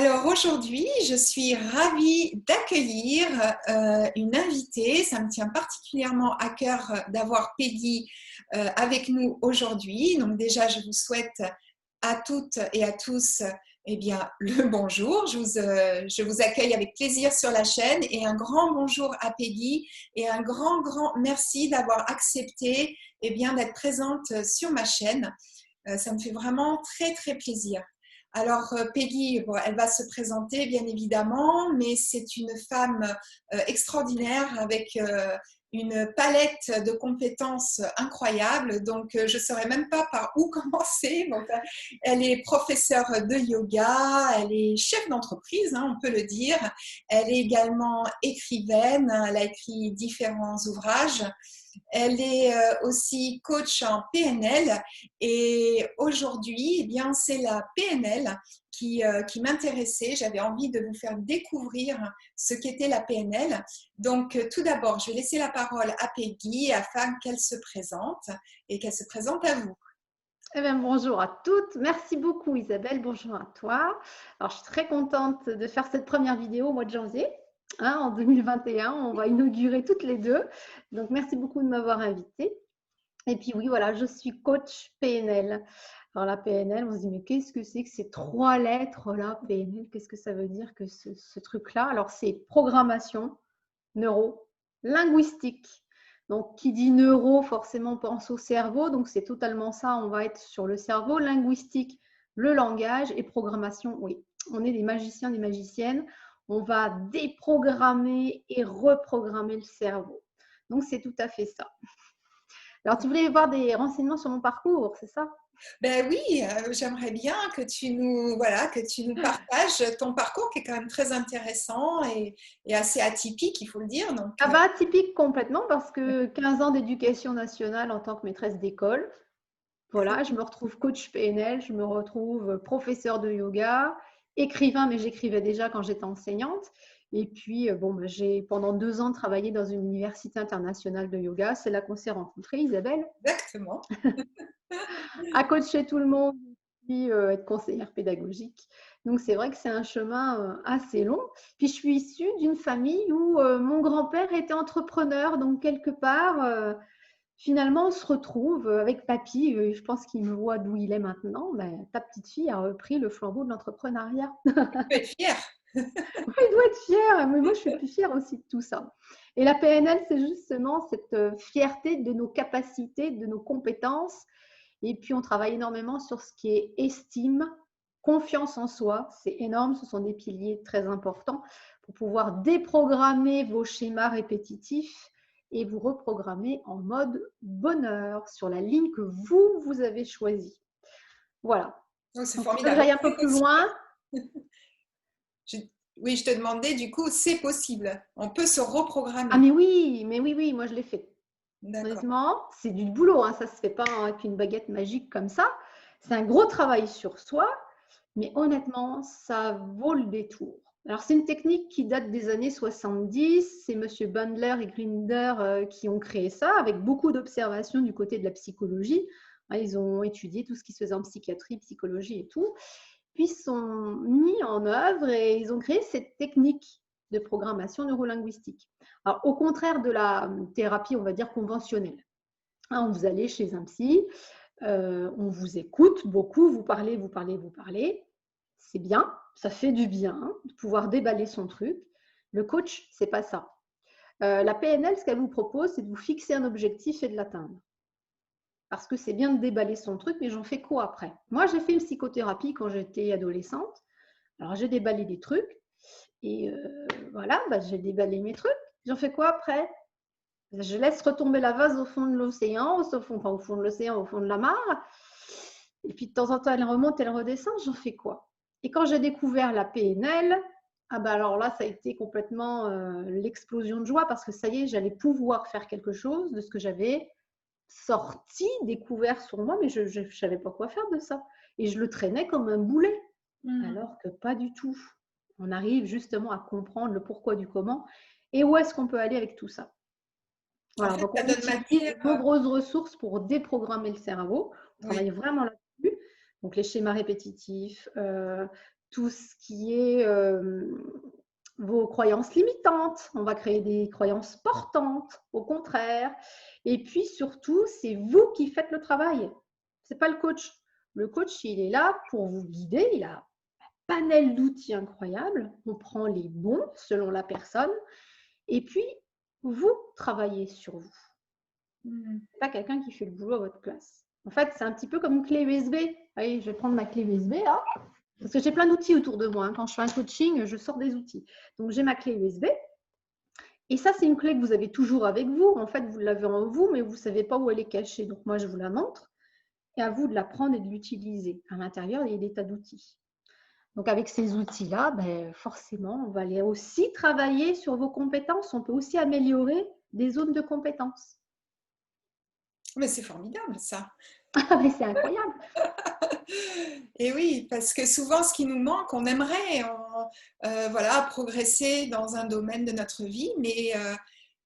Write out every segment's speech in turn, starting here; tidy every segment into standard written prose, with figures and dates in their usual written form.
Alors aujourd'hui, je suis ravie d'accueillir une invitée. Ça me tient particulièrement à cœur d'avoir Peggy avec nous aujourd'hui. Donc déjà, je vous souhaite à toutes et à tous eh bien, le bonjour. Je vous accueille avec plaisir sur la chaîne et un grand bonjour à Peggy et un grand merci d'avoir accepté eh bien, d'être présente sur ma chaîne. Ça me fait vraiment très plaisir. Alors Peggy, bon, elle va se présenter bien évidemment, mais c'est une femme extraordinaire avec une palette de compétences incroyables. Donc je ne saurais même pas par où commencer. Bon, enfin, elle est professeure de yoga, elle est chef d'entreprise, hein, on peut le dire. Elle est également écrivaine, elle a écrit différents ouvrages. Elle est aussi coach en PNL et aujourd'hui, eh bien, c'est la PNL qui m'intéressait. J'avais envie de vous faire découvrir ce qu'était la PNL. Donc, tout d'abord, je vais laisser la parole à Peggy afin qu'elle se présente et qu'elle se présente à vous. Eh bien, bonjour à toutes. Merci beaucoup Isabelle. Bonjour à toi. Alors, je suis très contente de faire cette première vidéo au mois de janvier. En 2021, on va inaugurer toutes les deux. Donc, merci beaucoup de m'avoir invitée. Et puis oui, voilà, je suis coach PNL. Alors la PNL, on se dit, mais qu'est-ce que c'est que ces trois lettres-là, PNL? Qu'est-ce que ça veut dire que ce truc-là? Alors, c'est programmation neuro-linguistique. Donc, qui dit neuro, forcément pense au cerveau. Donc, c'est totalement ça. On va être sur le cerveau. Linguistique, le langage. Et programmation, oui. On est des magiciens, des magiciennes. On va déprogrammer et reprogrammer le cerveau. Donc, c'est tout à fait ça. Alors, tu voulais voir des renseignements sur mon parcours, c'est ça? Ben oui, j'aimerais bien que tu nous partages ton parcours qui est quand même très intéressant et assez atypique, il faut le dire. Donc, Ah bah, typique complètement parce que 15 ans d'éducation nationale en tant que maîtresse d'école. Voilà, je me retrouve coach PNL, je me retrouve professeur de yoga, écrivain, mais j'écrivais déjà quand j'étais enseignante. Et puis, bon, bah, j'ai pendant 2 ans travaillé dans une université internationale de yoga. C'est là qu'on s'est rencontrés, Isabelle. exactement. À coacher tout le monde, puis être conseillère pédagogique. Donc, c'est vrai que c'est un chemin assez long. Puis, je suis issue d'une famille où mon grand-père était entrepreneur. Donc, quelque part, finalement, on se retrouve avec papy. Je pense qu'il me voit d'où il est maintenant. Ben, ta petite fille a repris le flambeau de l'entrepreneuriat. Tu peux être fière. Oui, il doit être fier, mais moi je suis plus fière aussi de tout ça. Et la PNL, c'est justement cette fierté de nos capacités, de nos compétences. Et puis on travaille énormément sur ce qui est estime, confiance en soi. C'est énorme, ce sont des piliers très importants pour pouvoir déprogrammer vos schémas répétitifs et vous reprogrammer en mode bonheur sur la ligne que vous avez choisie. Voilà. Donc, c'est Donc, tu veux que formidable. j'aille un peu plus loin? Je- Oui, je te demandais, du coup, c'est possible. On peut se Ah reprogrammer. mais oui, moi je l'ai fait. D'accord. Honnêtement, c'est du boulot, hein, ça ne se fait pas avec une baguette magique comme ça. C'est un gros travail sur soi, mais honnêtement, ça vaut le détour. Alors, c'est une technique qui date des années 70. C'est M. Bandler et Grinder qui ont créé ça, avec beaucoup d'observations du côté de la psychologie. Ils ont étudié tout ce qui se faisait en psychiatrie, psychologie et tout. Puis, ils sont mis en œuvre et ils ont créé cette technique de programmation neurolinguistique. Alors, au contraire de la thérapie, on va dire, conventionnelle. Vous allez chez un psy, on vous écoute beaucoup, vous parlez. C'est bien, ça fait du bien de pouvoir déballer son truc. Le coach, c'est pas ça. La PNL, ce qu'elle vous propose, c'est de vous fixer un objectif et de l'atteindre. Parce que c'est bien de déballer son truc, mais j'en fais quoi après? Moi, j'ai fait une psychothérapie quand j'étais adolescente. Alors, j'ai déballé des trucs. Et voilà, j'ai déballé mes trucs. J'en fais quoi après? Je laisse retomber la vase au fond de l'océan, pas au fond de l'océan, au fond de la mare. Et puis de temps en temps, elle remonte, elle redescend. J'en fais quoi? Et quand j'ai découvert la PNL, alors là, ça a été complètement l'explosion de joie parce que ça y est, j'allais pouvoir faire quelque chose de ce que j'avais sorti, découvert sur moi, mais je ne savais pas quoi faire de ça. Et je le traînais comme un boulet, alors que pas du tout. On arrive justement à comprendre le pourquoi du comment et où est-ce qu'on peut aller avec tout ça. En Voilà, fait, donc ça on donne utilise matière. de nombreuses ressources pour déprogrammer le cerveau. On Oui. travaille vraiment là-dessus. Donc les schémas répétitifs, tout ce qui est vos croyances limitantes. On va créer des croyances portantes, au contraire. Et puis surtout, c'est vous qui faites le travail. Ce n'est pas le coach. Le coach, il est là pour vous guider. Il a un panel d'outils incroyables. On prend les bons selon la personne. Et puis, vous travaillez sur vous. C'est pas quelqu'un qui fait le boulot à votre place. En fait, c'est un petit peu comme une clé USB. Allez, je vais prendre ma clé USB là. Parce que j'ai plein d'outils autour de moi. Quand je fais un coaching, je sors des outils. Donc, j'ai ma clé USB. Et ça, c'est une clé que vous avez toujours avec vous. En fait, vous l'avez en vous, mais vous ne savez pas où elle est cachée. Donc, moi, je vous la montre. Et à vous de la prendre et de l'utiliser. À l'intérieur, il y a des tas d'outils. Donc, avec ces outils-là, forcément, on va aller aussi travailler sur vos compétences. On peut aussi améliorer des zones de compétences. Mais c'est formidable, ça. Mais c'est incroyable. Et oui, parce que souvent, ce qui nous manque, on aimerait voilà, progresser dans un domaine de notre vie, mais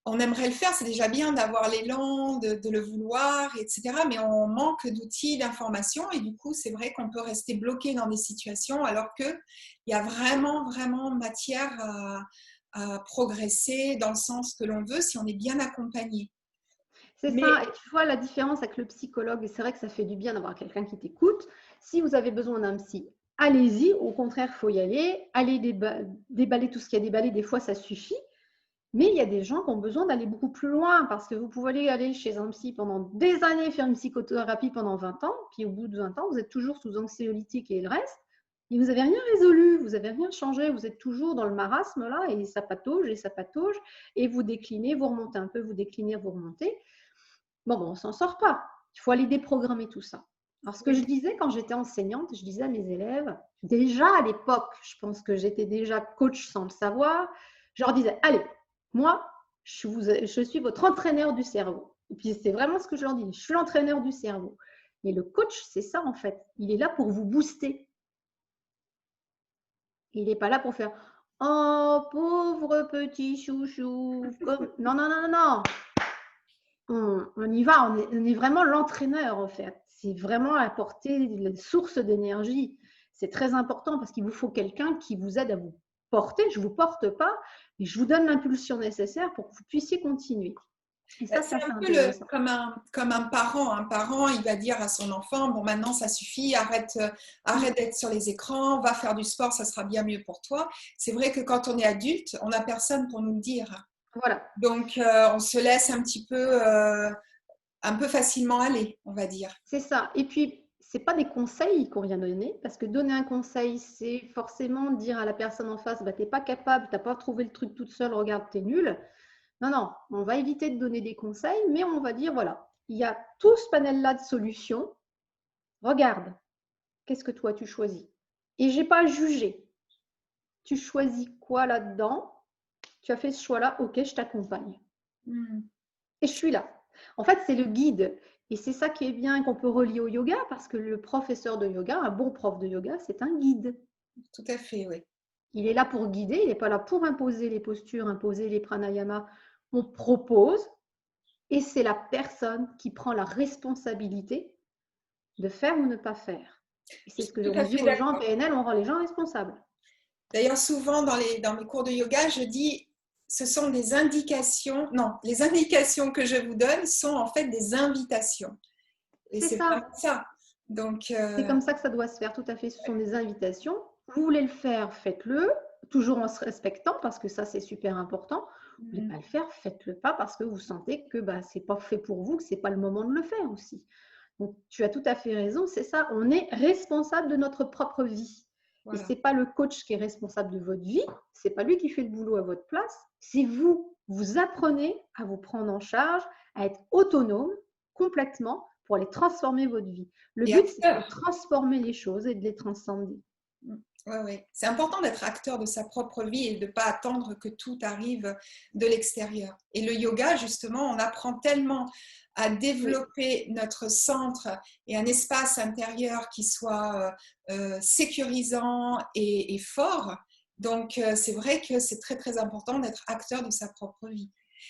on aimerait le faire. C'est déjà bien d'avoir l'élan, de le vouloir, etc. Mais on manque d'outils, d'informations, et du coup, c'est vrai qu'on peut rester bloqué dans des situations alors qu'il y a vraiment, vraiment matière à progresser dans le sens que l'on veut si on est bien accompagné. C'est ça, et tu vois la différence avec le psychologue, et c'est vrai que ça fait du bien d'avoir quelqu'un qui t'écoute. Si vous avez besoin d'un psy, allez-y, au contraire, il faut y aller. Allez déballer tout ce qu'il y a déballé, des fois ça suffit. Mais il y a des gens qui ont besoin d'aller beaucoup plus loin, parce que vous pouvez aller chez un psy pendant des années, faire une psychothérapie pendant 20 ans, puis au bout de 20 ans, vous êtes toujours sous anxiolytique et le reste, et vous n'avez rien résolu, vous n'avez rien changé, vous êtes toujours dans le marasme là, et ça patauge, et vous déclinez, vous remontez un peu, vous déclinez, vous remontez. Bon, on ne s'en sort pas. Il faut aller déprogrammer tout ça. Alors, ce que je disais quand j'étais enseignante, je disais à mes élèves, déjà à l'époque, je pense que j'étais déjà coach sans le savoir, je leur disais, allez, moi, je suis votre entraîneur du cerveau. Et puis, c'est vraiment ce que je leur dis, je suis l'entraîneur du cerveau. Mais le coach, c'est ça en fait. Il est là pour vous booster. Il n'est pas là pour faire « Oh, pauvre petit chouchou ». Non, non, non, non, non. On y va, on est vraiment l'entraîneur en fait. C'est vraiment apporter une source d'énergie. C'est très important parce qu'il vous faut quelqu'un qui vous aide à vous porter. Je ne vous porte pas, mais je vous donne l'impulsion nécessaire pour que vous puissiez continuer. Et ça, c'est un peu intéressant. comme un parent. Un parent, il va dire à son enfant, bon maintenant ça suffit, arrête d'être sur les écrans, va faire du sport, ça sera bien mieux pour toi. C'est vrai que quand on est adulte, on n'a personne pour nous le dire. Voilà. Donc on se laisse un peu facilement aller, on va dire. C'est ça. Et puis, ce n'est pas des conseils qu'on vient donner, parce que donner un conseil, c'est forcément dire à la personne en face, bah, tu n'es pas capable, tu n'as pas trouvé le truc toute seule, regarde, tu es nul. Non, non, on va éviter de donner des conseils, mais on va dire, voilà, il y a tout ce panel-là de solutions. Regarde, qu'est-ce que toi tu choisis? Et je n'ai pas jugé. Tu choisis quoi là-dedans? Tu as fait ce choix-là, ok, je t'accompagne. Et je suis là. En fait, c'est le guide. Et c'est ça qui est bien, qu'on peut relier au yoga, parce que le professeur de yoga, un bon prof de yoga, c'est un guide. Tout à fait, oui. Il est là pour guider, il n'est pas là pour imposer les postures, imposer les pranayamas. On propose, et c'est la personne qui prend la responsabilité de faire ou ne pas faire. Et c'est ce que on dit aux gens en PNL, on rend les gens responsables. D'ailleurs, souvent dans mes cours de yoga, je dis, ce sont des indications. Non, les indications que je vous donne sont en fait des invitations. Et c'est vraiment ça. Donc, c'est comme ça que ça doit se faire, tout à fait. Ce sont des invitations. Vous voulez le faire, faites-le, toujours en se respectant, parce que ça, c'est super important. Vous ne voulez pas le faire, faites-le pas, parce que vous sentez que ce n'est pas fait pour vous, que ce n'est pas le moment de le faire aussi. Donc, tu as tout à fait raison, c'est ça. On est responsable de notre propre vie. Voilà. Et ce n'est pas le coach qui est responsable de votre vie, ce n'est pas lui qui fait le boulot à votre place, c'est vous. Vous apprenez à vous prendre en charge, à être autonome complètement pour aller transformer votre vie. Le but, c'est de transformer les choses et de les transcender. Oui, oui. C'est important d'être acteur de sa propre vie et de ne pas attendre que tout arrive de l'extérieur. Et le yoga, justement, on apprend tellement à développer notre centre et un espace intérieur qui soit sécurisant et fort. Donc, c'est vrai que c'est très, très important d'être acteur de sa propre vie.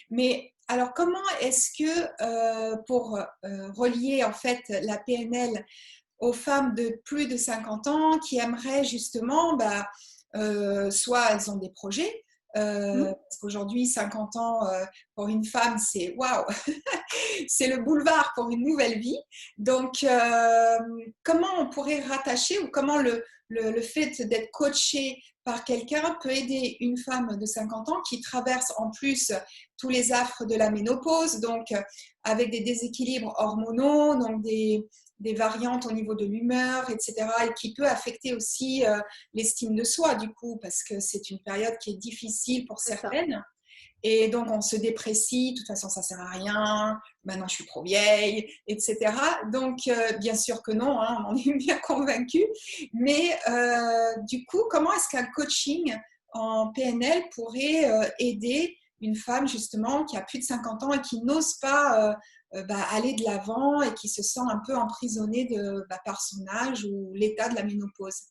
Mais alors, comment est-ce que, pour relier en fait la PNL aux femmes de plus de 50 ans qui aimeraient justement, soit elles ont des projets, parce qu'aujourd'hui, 50 ans pour une femme, c'est waouh, c'est le boulevard pour une nouvelle vie. Donc, comment on pourrait rattacher ou comment le fait d'être coaché par quelqu'un peut aider une femme de 50 ans qui traverse en plus tous les affres de la ménopause, donc avec des déséquilibres hormonaux, donc des variantes au niveau de l'humeur, etc., et qui peut affecter aussi l'estime de soi, du coup, parce que c'est une période qui est difficile pour certaines. Et donc, on se déprécie, de toute façon, ça ne sert à rien, maintenant je suis trop vieille, etc. Donc, bien sûr que non, hein, on en est bien convaincu. Mais du coup, comment est-ce qu'un coaching en PNL pourrait aider une femme, justement, qui a plus de 50 ans et qui n'ose pas aller de l'avant et qui se sent un peu emprisonnée par son âge ou l'état de la ménopause?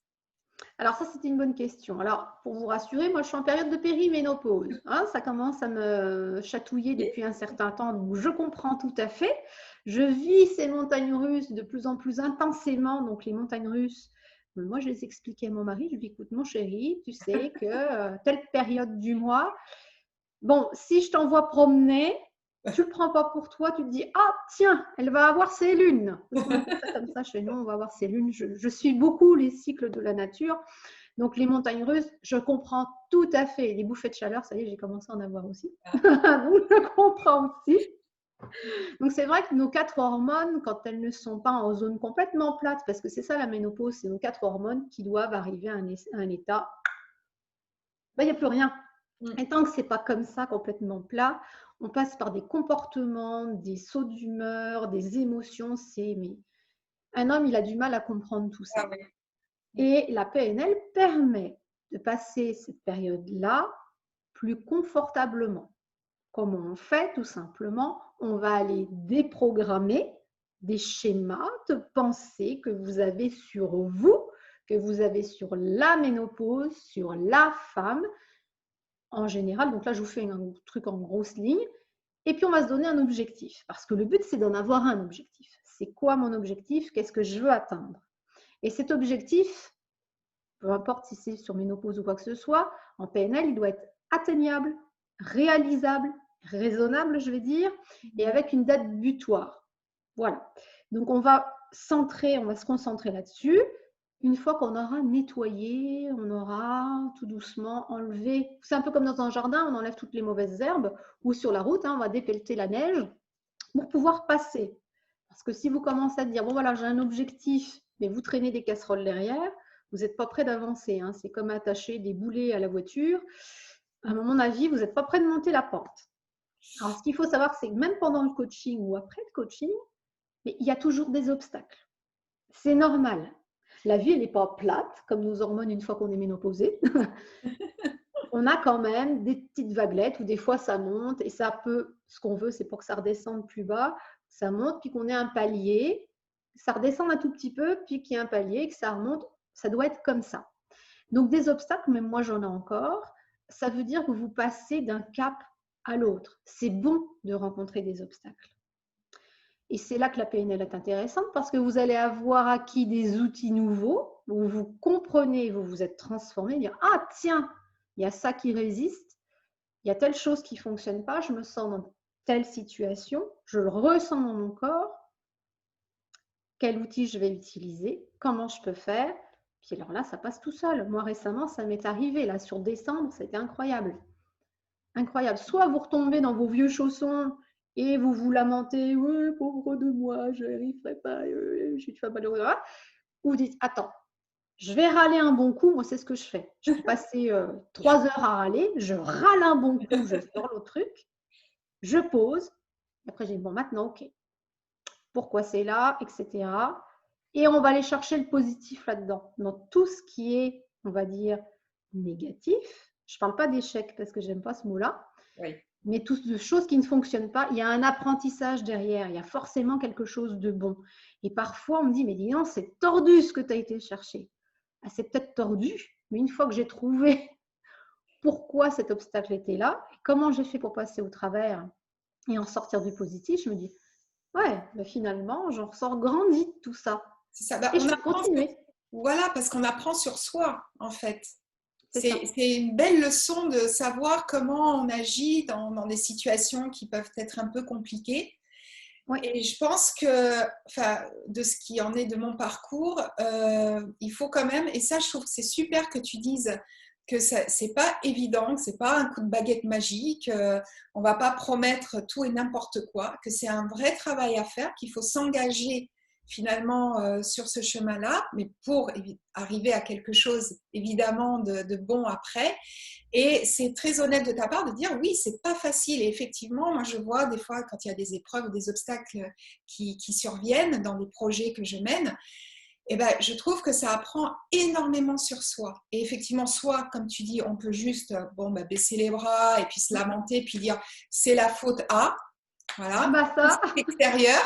Alors ça, c'est une bonne question. Alors, pour vous rassurer, moi, je suis en période de périménopause. Hein, ça commence à me chatouiller depuis un certain temps, donc je comprends tout à fait. Je vis ces montagnes russes de plus en plus intensément. Donc, les montagnes russes, moi, je les expliquais à mon mari. Je lui dis, écoute, mon chéri, tu sais que telle période du mois, bon, si je t'envoie promener, tu ne le prends pas pour toi, tu te dis, ah tiens, elle va avoir ses lunes. Parce qu'on appelle ça comme ça chez nous, on va avoir ses lunes. Je suis beaucoup les cycles de la nature. Donc les montagnes russes, je comprends tout à fait. Les bouffées de chaleur, ça y est, j'ai commencé à en avoir aussi. Donc je comprends aussi. Donc c'est vrai que nos 4 hormones, quand elles ne sont pas en zone complètement plate, parce que c'est ça la ménopause, c'est nos 4 hormones qui doivent arriver à un état, il n'y a plus rien. Et tant que ce n'est pas comme ça, complètement plat, on passe par des comportements, des sauts d'humeur, des émotions. Mais un homme, il a du mal à comprendre tout ça. Et la PNL permet de passer cette période-là plus confortablement. Comment on fait? Tout simplement, on va aller déprogrammer des schémas de pensée que vous avez sur vous, que vous avez sur la ménopause, sur la femme, en général. Donc là, je vous fais un truc en grosse ligne. Et puis, on va se donner un objectif. Parce que le but, c'est d'en avoir un objectif. C'est quoi mon objectif? Qu'est-ce que je veux atteindre? Et cet objectif, peu importe si c'est sur ménopause ou quoi que ce soit, en PNL, il doit être atteignable, réalisable, raisonnable, je vais dire, et avec une date butoir. Voilà. Donc, on va se concentrer là-dessus. Une fois qu'on aura nettoyé, on aura tout doucement enlevé. C'est un peu comme dans un jardin, on enlève toutes les mauvaises herbes, ou sur la route, on va dépelleter la neige pour pouvoir passer. Parce que si vous commencez à dire, bon voilà, j'ai un objectif, mais vous traînez des casseroles derrière, vous n'êtes pas prêt d'avancer. Hein. C'est comme attacher des boulets à la voiture. À mon avis, vous n'êtes pas prêt de monter la pente. Alors, ce qu'il faut savoir, c'est que même pendant le coaching ou après le coaching, mais il y a toujours des obstacles. C'est normal. La vie, elle n'est pas plate, comme nos hormones une fois qu'on est ménopausé. On a quand même des petites vaguelettes où des fois ça monte et ça peut, ce qu'on veut, c'est pour que ça redescende plus bas. Ça monte, puis qu'on ait un palier, ça redescend un tout petit peu, puis qu'il y ait un palier, que ça remonte. Ça doit être comme ça. Donc des obstacles, même moi j'en ai encore, ça veut dire que vous passez d'un cap à l'autre. C'est bon de rencontrer des obstacles. Et c'est là que la PNL est intéressante parce que vous allez avoir acquis des outils nouveaux où vous comprenez, vous vous êtes transformé, dire ah tiens, il y a ça qui résiste, il y a telle chose qui ne fonctionne pas, je me sens dans telle situation, je le ressens dans mon corps, quel outil je vais utiliser, comment je peux faire. Puis alors là, ça passe tout seul. Moi récemment, ça m'est arrivé là sur décembre, c'était incroyable. Incroyable. Soit vous retombez dans vos vieux chaussons et vous vous lamentez, ouais, pauvre de moi, je n'arriverai pas, je suis une femme malheureuse. Ou vous dites, attends, je vais râler un bon coup. Moi, c'est ce que je fais. Je peux passer 3 heures à râler, je râle un bon coup, je sors le truc, je pose. Après, j'ai dit, bon, maintenant, ok, pourquoi c'est là, etc. Et on va aller chercher le positif là-dedans. Dans tout ce qui est, on va dire, négatif. Je ne parle pas d'échec parce que je n'aime pas ce mot-là. Oui. Mais toutes les choses qui ne fonctionnent pas, il y a un apprentissage derrière, il y a forcément quelque chose de bon. Et parfois, on me dit, mais dis non, c'est tordu ce que tu as été chercher. Ah, c'est peut-être tordu, mais une fois que j'ai trouvé pourquoi cet obstacle était là, et comment j'ai fait pour passer au travers et en sortir du positif, je me dis, ouais, mais finalement, j'en ressors grandi de tout ça. C'est ça. Ben, Et on je peux apprend, continuer. voilà, parce qu'on apprend sur soi, en fait. C'est ça. C'est une belle leçon de savoir comment on agit dans des situations qui peuvent être un peu compliquées. Oui. Et je pense que, enfin, de ce qui en est de mon parcours, il faut quand même, et ça, je trouve que c'est super que tu dises que c'est pas évident, que c'est pas un coup de baguette magique, on va pas promettre tout et n'importe quoi, que c'est un vrai travail à faire, qu'il faut s'engager finalement sur ce chemin-là, mais pour arriver à quelque chose évidemment de bon après. Et c'est très honnête de ta part de dire oui, c'est pas facile. Et effectivement, moi je vois des fois quand il y a des épreuves ou des obstacles qui surviennent dans des projets que je mène, eh ben, je trouve que ça apprend énormément sur soi. Et effectivement, soit, comme tu dis, on peut juste bon, bah, baisser les bras et puis se lamenter, puis dire c'est la faute à, Ah voilà, bah tout ça, c'est extérieur.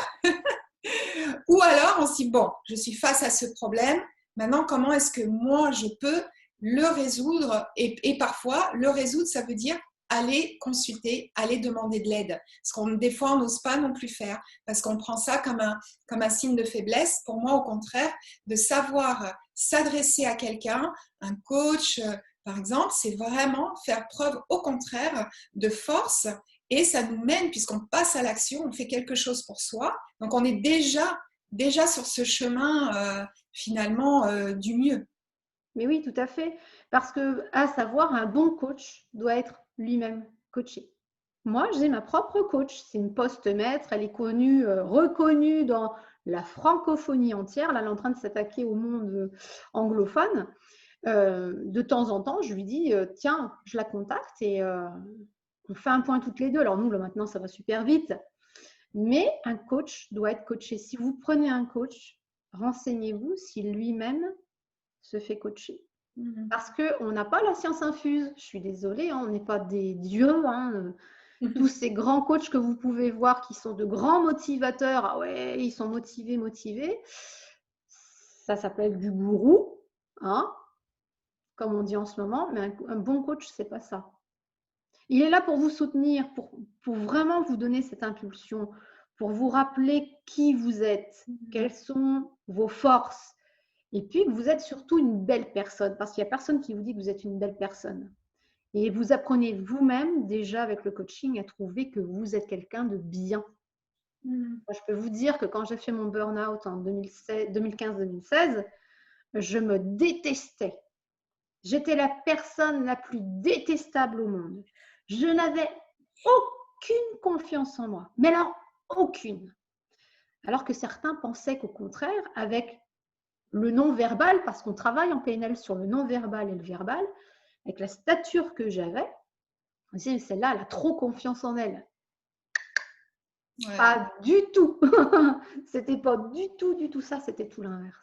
Ou alors on se dit bon, je suis face à ce problème, maintenant comment est-ce que moi je peux le résoudre et parfois le résoudre ça veut dire aller consulter, aller demander de l'aide. Parce qu'on des fois on n'ose pas non plus faire parce qu'on prend ça comme un signe de faiblesse. Pour moi au contraire, de savoir s'adresser à quelqu'un, un coach par exemple, c'est vraiment faire preuve au contraire de force et ça nous mène, puisqu'on passe à l'action, on fait quelque chose pour soi. Donc, on est déjà sur ce chemin, finalement, du mieux. mais oui, tout à fait. Parce que, à savoir, un bon coach doit être lui-même coaché. Moi, j'ai ma propre coach. C'est une poste-maître. Elle est connue, reconnue dans la francophonie entière. Là, elle est en train de s'attaquer au monde anglophone. De temps en temps, je lui dis, tiens, je la contacte et on fait un point toutes les deux. Alors nous, là, maintenant, ça va super vite. Mais un coach doit être coaché. Si vous prenez un coach, renseignez-vous si lui-même se fait coacher. Parce qu'on n'a pas la science infuse. Je suis désolée, hein, on n'est pas des dieux. Hein. Tous ces grands coachs que vous pouvez voir qui sont de grands motivateurs, ah ouais, ils sont motivés, motivés. Ça s'appelle du gourou, hein, comme on dit en ce moment. Mais un bon coach, c'est pas ça. Il est là pour vous soutenir, pour vraiment vous donner cette impulsion, pour vous rappeler qui vous êtes, quelles sont vos forces, et puis que vous êtes surtout une belle personne, parce qu'il n'y a personne qui vous dit que vous êtes une belle personne. Et vous apprenez vous-même, déjà avec le coaching, à trouver que vous êtes quelqu'un de bien. Moi, je peux vous dire que quand j'ai fait mon burn-out en 2015-2016, je me détestais. J'étais la personne la plus détestable au monde. Je n'avais aucune confiance en moi, mais alors aucune. Alors que certains pensaient qu'au contraire, avec le non-verbal, parce qu'on travaille en PNL sur le non-verbal et le verbal, avec la stature que j'avais, on disait, celle-là, elle a trop confiance en elle. Ouais. Pas du tout. C'était pas du tout ça, c'était tout l'inverse.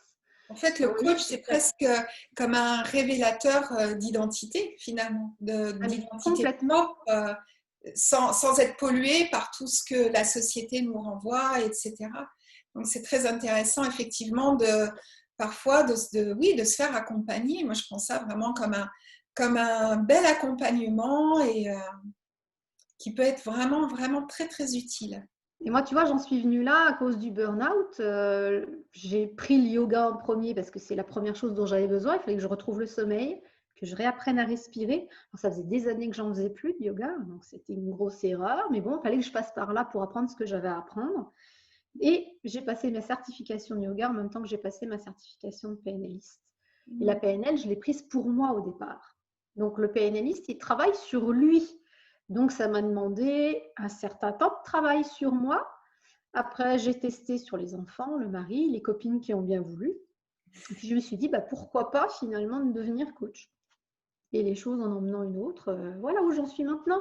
En fait, le coach, c'est presque comme un révélateur d'identité, finalement, d'identité propre, sans être pollué par tout ce que la société nous renvoie, etc. Donc, c'est très intéressant, effectivement, parfois de se faire accompagner. Moi, je prends ça vraiment comme un bel accompagnement et qui peut être vraiment, vraiment très, très utile. Et moi, tu vois, j'en suis venue là à cause du burn-out. J'ai pris le yoga en premier parce que c'est la première chose dont j'avais besoin. Il fallait que je retrouve le sommeil, que je réapprenne à respirer. Alors, ça faisait des années que j'en faisais plus de yoga, donc c'était une grosse erreur. Mais bon, il fallait que je passe par là pour apprendre ce que j'avais à apprendre. Et j'ai passé ma certification de yoga en même temps que j'ai passé ma certification de PNListe. Et la PNL, je l'ai prise pour moi au départ. Donc le PNListe, il travaille sur lui. Donc ça m'a demandé un certain temps de travail sur moi. Après, j'ai testé sur les enfants, le mari, les copines qui ont bien voulu. Et puis je me suis dit, bah, pourquoi pas finalement de devenir coach. Et les choses en emmenant une autre, voilà où j'en suis maintenant.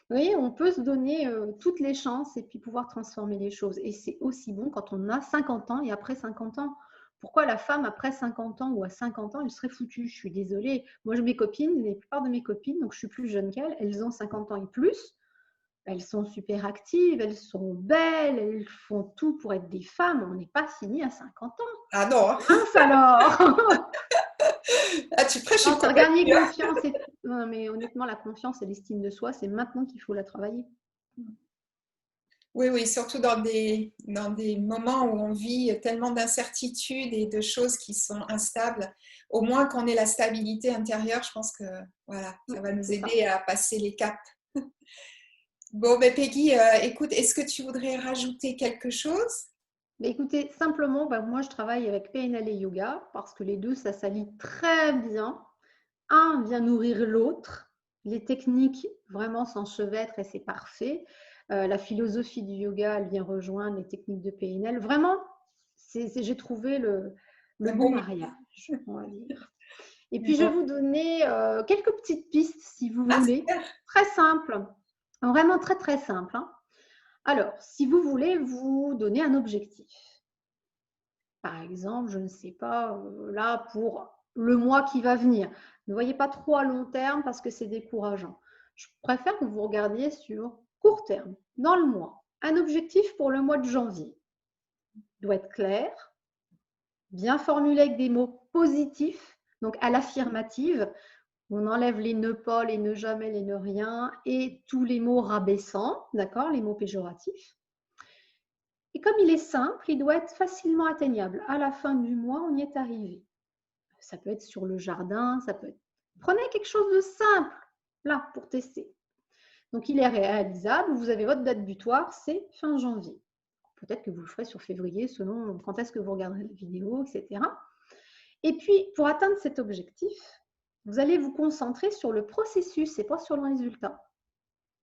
Vous voyez, on peut se donner toutes les chances et puis pouvoir transformer les choses. Et c'est aussi bon quand on a 50 ans et après 50 ans. Pourquoi la femme, après 50 ans ou à 50 ans, elle serait foutue? Je suis désolée. Moi, mes copines, la plupart de mes copines, donc je suis plus jeune qu'elles, elles ont 50 ans et plus. Elles sont super actives, elles sont belles, elles font tout pour être des femmes. On n'est pas fini à 50 ans. Ah non. Mince alors. Ah, tu prêches une convaincue. Gagner confiance. Non, mais honnêtement, la confiance et l'estime de soi, c'est maintenant qu'il faut la travailler. Oui, oui, surtout dans des moments où on vit tellement d'incertitudes et de choses qui sont instables. Au moins qu'on ait la stabilité intérieure, je pense que voilà, Oui, ça va nous c'est ça. aider à passer les caps. Bon, ben Peggy, écoute, est-ce que tu voudrais rajouter quelque chose? Mais écoutez, simplement, moi je travaille avec PNL et yoga parce que les deux, ça s'allie très bien. Un vient nourrir l'autre. Les techniques vraiment s'enchevêtrent et c'est parfait. La philosophie du yoga, elle vient rejoindre les techniques de PNL. Vraiment, j'ai trouvé le Un bon bon mariage, on va dire. Et puis, je vais moment. vous donner quelques petites pistes si vous Ah, voulez. super. Très simple, vraiment très très simple, hein. Alors, si vous voulez vous donner un objectif, par exemple, je ne sais pas, là pour le mois qui va venir, ne voyez pas trop à long terme parce que c'est décourageant. Je préfère que vous regardiez sur court terme, dans le mois. Un objectif pour le mois de janvier doit être clair, bien formulé avec des mots positifs, donc à l'affirmative. On enlève les ne pas, les ne jamais, les ne rien et tous les mots rabaissants, d'accord, les mots péjoratifs. Et comme il est simple, il doit être facilement atteignable. À la fin du mois, on y est arrivé. Ça peut être sur le jardin, ça peut être… Prenez quelque chose de simple, là, pour tester. Donc, il est réalisable. Vous avez votre date butoir, c'est fin janvier. Peut-être que vous le ferez sur février, selon quand est-ce que vous regarderez la vidéo, etc. Et puis, pour atteindre cet objectif, vous allez vous concentrer sur le processus et pas sur le résultat.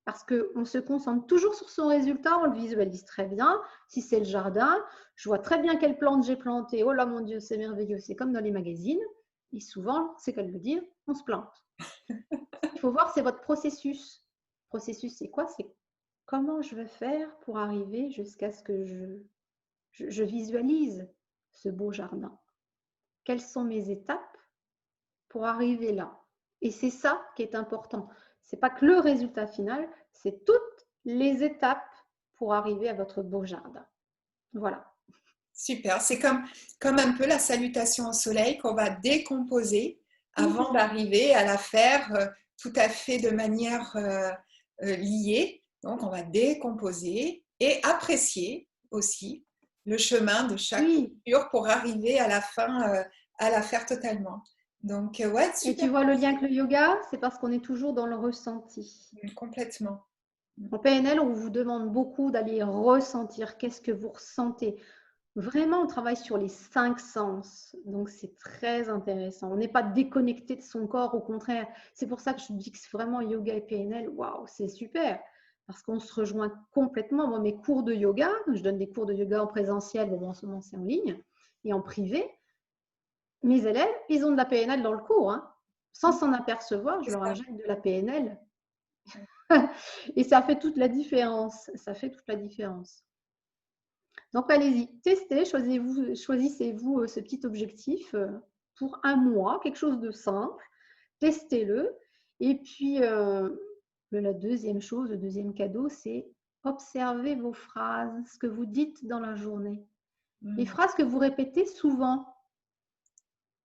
Parce qu'on se concentre toujours sur son résultat, on le visualise très bien. Si c'est le jardin, je vois très bien quelle plante j'ai plantée. Oh là mon Dieu, c'est merveilleux, c'est comme dans les magazines. Et souvent, c'est qu'à le dire, on se plante. Il faut voir, c'est votre processus. Le processus, c'est quoi? C'est comment je vais faire pour arriver jusqu'à ce que je visualise ce beau jardin. Quelles sont mes étapes pour arriver là? Et c'est ça qui est important. Ce n'est pas que le résultat final, c'est toutes les étapes pour arriver à votre beau jardin. Voilà. Super. C'est comme un peu la salutation au soleil qu'on va décomposer avant d'arriver à la faire tout à fait de manière liée. Donc, on va décomposer et apprécier aussi le chemin de chaque Oui. figure pour arriver à la fin à la faire totalement. Donc, ouais, Et tu super. vois le lien avec le yoga, c'est parce qu'on est toujours dans le ressenti. Complètement. En PNL, on vous demande beaucoup d'aller ressentir. Qu'est-ce que vous ressentez? Vraiment, on travaille sur les 5 sens. Donc, c'est très intéressant. On n'est pas déconnecté de son corps, au contraire. C'est pour ça que je dis que c'est vraiment yoga et PNL. Waouh, c'est super. Parce qu'on se rejoint complètement. Moi, mes cours de yoga, je donne des cours de yoga en présentiel, bon, en ce moment, c'est en ligne, et en privé. Mes élèves, ils ont de la PNL dans le cours, hein. Sans s'en apercevoir, je leur injecte de la PNL. Et ça fait toute la différence. Ça fait toute la différence. Donc, allez-y, testez, choisissez-vous ce petit objectif pour un mois, quelque chose de simple, testez-le. Et puis, la deuxième chose, le deuxième cadeau, c'est observer vos phrases, ce que vous dites dans la journée. Les phrases que vous répétez souvent,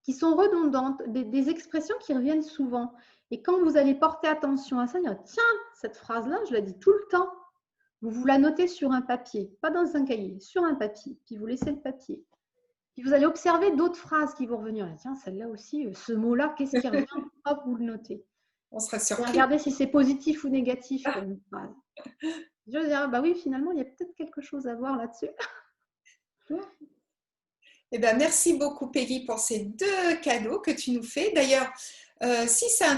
qui sont redondantes, des expressions qui reviennent souvent. Et quand vous allez porter attention à ça, dire, tiens, cette phrase-là, je la dis tout le temps. Vous la notez sur un papier, pas dans un cahier, sur un papier, puis vous laissez le papier. Puis vous allez observer d'autres phrases qui vont revenir. Tiens, celle-là aussi, ce mot-là, qu'est-ce qui revient? Hop, vous le notez. On sera Et surpris. regardez si c'est positif ou négatif comme une phrase. Je vais dire, bah oui, finalement, il y a peut-être quelque chose à voir là-dessus. Eh bien, merci beaucoup Peggy pour ces 2 cadeaux que tu nous fais. D'ailleurs, si ça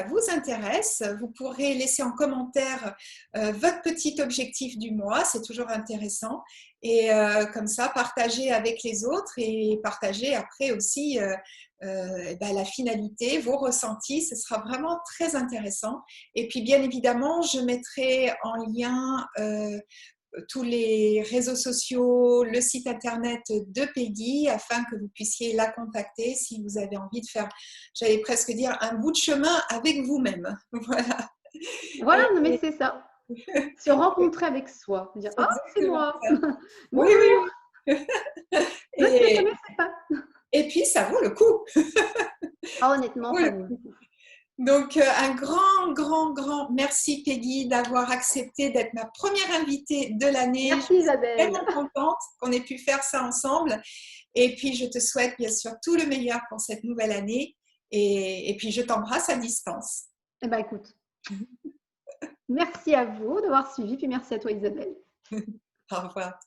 vous intéresse, vous pourrez laisser en commentaire votre petit objectif du mois, c'est toujours intéressant. Et comme ça, partager avec les autres et partager après aussi la finalité, vos ressentis, ce sera vraiment très intéressant. Et puis, bien évidemment, je mettrai en lien tous les réseaux sociaux, le site internet de Peggy afin que vous puissiez la contacter si vous avez envie de faire, j'allais presque dire, un bout de chemin avec vous-même. Voilà. Voilà, non, mais c'est ça. Se rencontrer avec soi. Dire, C'est ah, c'est exactement moi. ça. Oui, Bonjour, oui, oui. je ne te connaissais pas. Et puis, ça vaut le coup. Ah, Ça honnêtement, vaut ça le vaut le coup. coup. Donc, un grand merci Peggy d'avoir accepté d'être ma première invitée de l'année. Merci Je suis Isabelle. vraiment contente qu'on ait pu faire ça ensemble. Et puis, je te souhaite bien sûr tout le meilleur pour cette nouvelle année. Et puis, je t'embrasse à distance. Eh bien, écoute, merci à vous d'avoir suivi, puis merci à toi Isabelle. Au revoir.